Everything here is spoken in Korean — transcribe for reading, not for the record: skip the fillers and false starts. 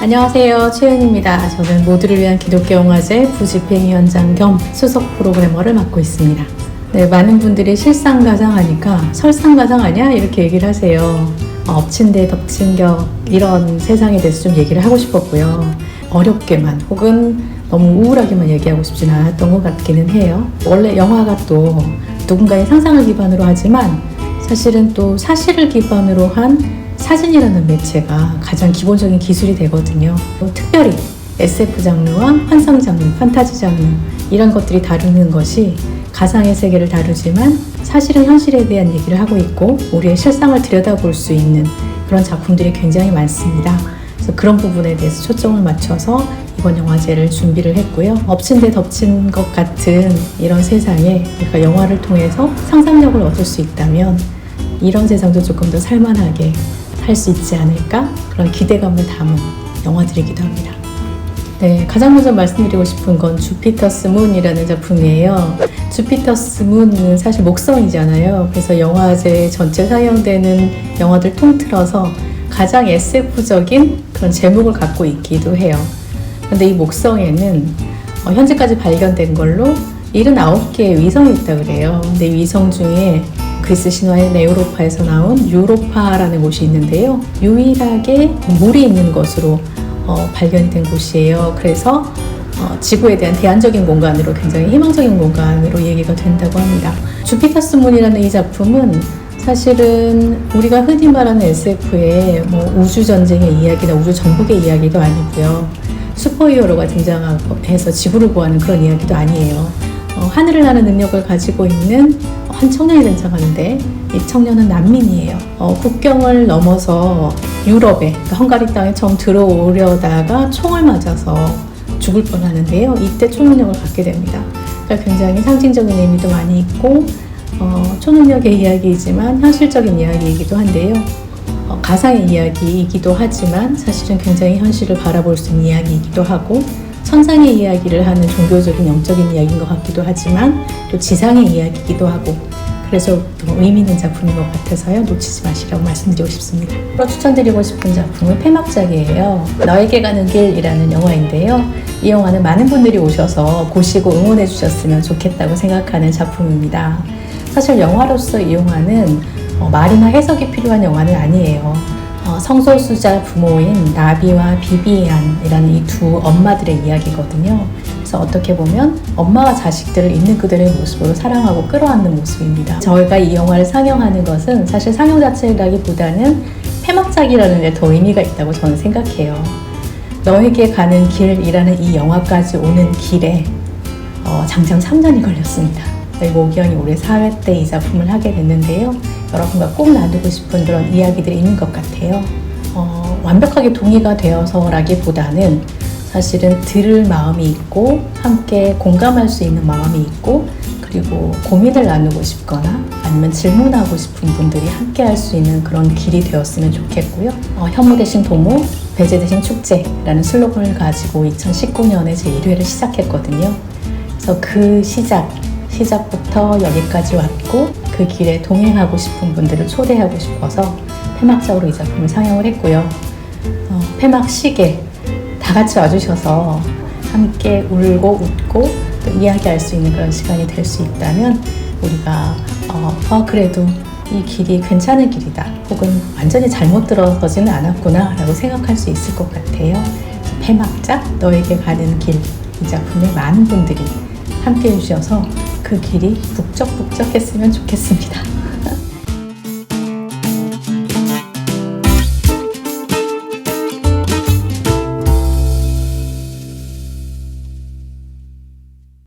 안녕하세요, 최은입니다. 저는 모두를 위한 기독교 영화제 부집행위원장 겸 수석 프로그래머를 맡고 있습니다. 네, 많은 분들이 실상가상 하니까 설상가상 아니야? 이렇게 얘기를 하세요. 엎친 데 덮친 격 이런 세상에 대해서 좀 얘기를 하고 싶었고요. 어렵게만 혹은 너무 우울하게만 얘기하고 싶진 않았던 것 같기는 해요. 원래 영화가 또 누군가의 상상을 기반으로 하지만 사실은 또 사실을 기반으로 한 사진이라는 매체가 가장 기본적인 기술이 되거든요. 특별히 SF 장르와 환상 장르, 판타지 장르 이런 것들이 다루는 것이 가상의 세계를 다루지만 사실은 현실에 대한 얘기를 하고 있고 우리의 실상을 들여다볼 수 있는 그런 작품들이 굉장히 많습니다. 그래서 그런 부분에 대해서 초점을 맞춰서 이번 영화제를 준비를 했고요. 엎친 데 덮친 것 같은 이런 세상에 우리가 영화를 통해서 상상력을 얻을 수 있다면 이런 세상도 조금 더 살만하게 할 수 있지 않을까? 그런 기대감을 담은 영화들이기도 합니다. 네, 가장 먼저 말씀드리고 싶은 건 주피터스 문이라는 작품이에요. 주피터스 문은 사실 목성이잖아요. 그래서 영화제 전체 상영되는 영화들 통틀어서 가장 SF적인 그런 제목을 갖고 있기도 해요. 근데 이 목성에는 현재까지 발견된 걸로 79개의 위성이 있다고 그래요. 근데 이 위성 중에 그리스 신화의 네우로파에서 나온 유로파라는 곳이 있는데요. 유일하게 물이 있는 것으로 발견이 된 곳이에요. 그래서 지구에 대한 대안적인 공간으로 굉장히 희망적인 공간으로 얘기가 된다고 합니다. 주피터스 문이라는 이 작품은 사실은 우리가 흔히 말하는 SF의 우주 전쟁의 이야기나 우주 정복의 이야기도 아니고요. 슈퍼히어로가 등장해서 지구를 구하는 그런 이야기도 아니에요. 하늘을 나는 능력을 가지고 있는 한 청년이 등장하는데 이 청년은 난민이에요. 국경을 넘어서 유럽에 그러니까 헝가리 땅에 처음 들어오려다가 총을 맞아서 죽을 뻔하는데요. 이때 초능력을 갖게 됩니다. 그러니까 굉장히 상징적인 의미도 많이 있고 초능력의 이야기이지만 현실적인 이야기이기도 한데요. 가상의 이야기이기도 하지만 사실은 굉장히 현실을 바라볼 수 있는 이야기이기도 하고 천상의 이야기를 하는 종교적인 영적인 이야기인 것 같기도 하지만 또 지상의 이야기이기도 하고 그래서 더 의미 있는 작품인 것 같아서요. 놓치지 마시라고 말씀드리고 싶습니다. 추천드리고 싶은 작품은 폐막작이에요. 너에게 가는 길이라는 영화인데요. 이 영화는 많은 분들이 오셔서 보시고 응원해 주셨으면 좋겠다고 생각하는 작품입니다. 사실 영화로서 이 영화는 말이나 해석이 필요한 영화는 아니에요. 성소수자 부모인 나비와 비비안이라는 이 두 엄마들의 이야기거든요. 그래서 어떻게 보면 엄마와 자식들을 있는 그들의 모습으로 사랑하고 끌어안는 모습입니다. 저희가 이 영화를 상영하는 것은 사실 상영 자체라기보다는 폐막작이라는 데 더 의미가 있다고 저는 생각해요. 너에게 가는 길이라는 이 영화까지 오는 길에 장장 3년이 걸렸습니다. 저희 모기영이 올해 4회 때 이 작품을 하게 됐는데요. 여러분과 꼭 나누고 싶은 그런 이야기들이 있는 것 같아요. 완벽하게 동의가 되어서라기보다는 사실은 들을 마음이 있고 함께 공감할 수 있는 마음이 있고 그리고 고민을 나누고 싶거나 아니면 질문하고 싶은 분들이 함께 할 수 있는 그런 길이 되었으면 좋겠고요. 혐오 대신 도모, 배제 대신 축제라는 슬로건을 가지고 2019년에 제 1회를 시작했거든요. 그래서 그 시작부터 여기까지 왔고 그 길에 동행하고 싶은 분들을 초대하고 싶어서 폐막작으로 이 작품을 상영을 했고요. 폐막식에 다 같이 와주셔서 함께 울고 웃고 또 이야기할 수 있는 그런 시간이 될 수 있다면 우리가 그래도 이 길이 괜찮은 길이다 혹은 완전히 잘못 들어서지는 않았구나 라고 생각할 수 있을 것 같아요. 폐막작 너에게 가는 길 이 작품에 많은 분들이 함께 해주셔서 그 길이 북적북적했으면 좋겠습니다.